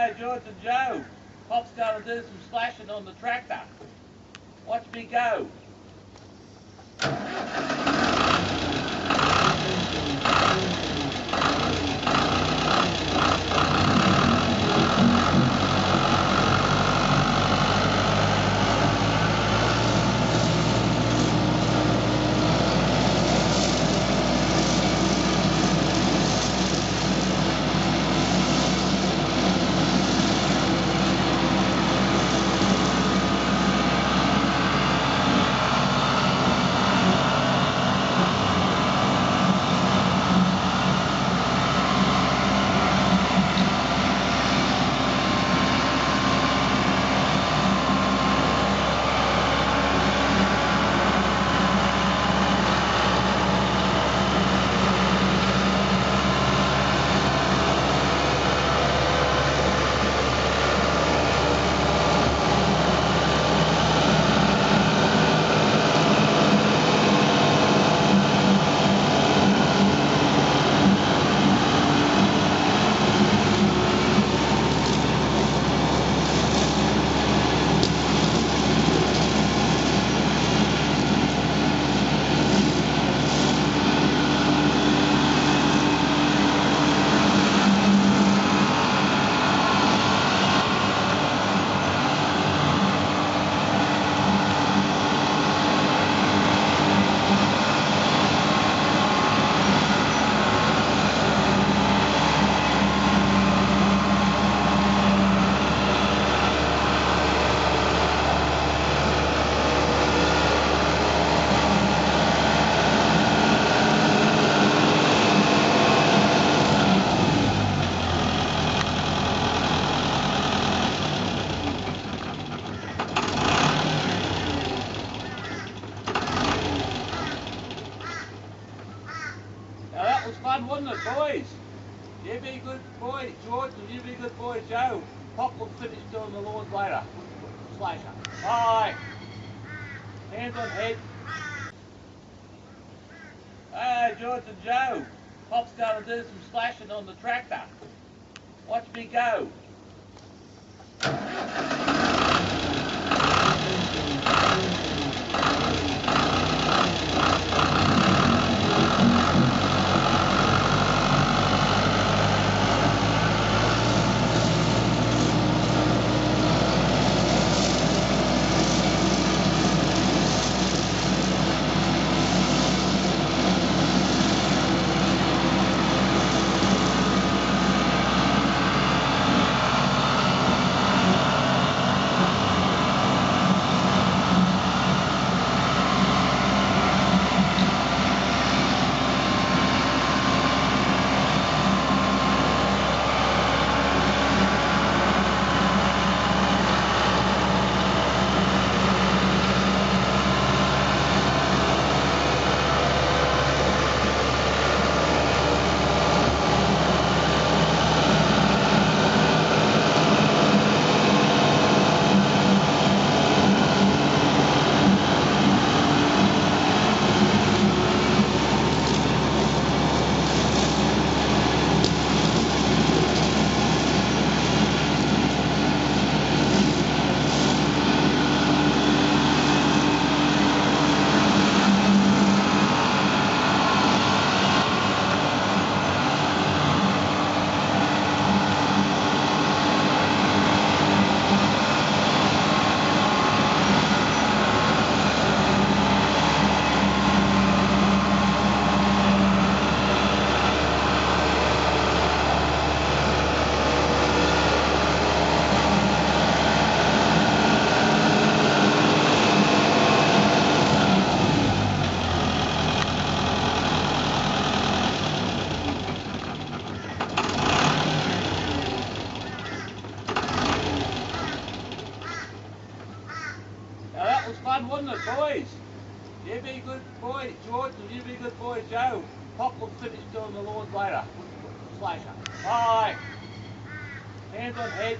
Hey, George and Joe. Pop's going to do some slashing on the tractor. Watch me go. Now that was fun, wasn't it, boys? You be a good boy, George, and you be a good boy, Joe. Pop will finish doing the lawns later. Slasher. Bye. Hands on head. Hey, George and Joe. Pop's going to do some slashing on the tractor. Watch me go. Now that was fun, wasn't it, boys? You be a good boy, George, and you be a good boy, Joe. Pop will finish doing the lawns later. Slasher. Bye. Hands on head.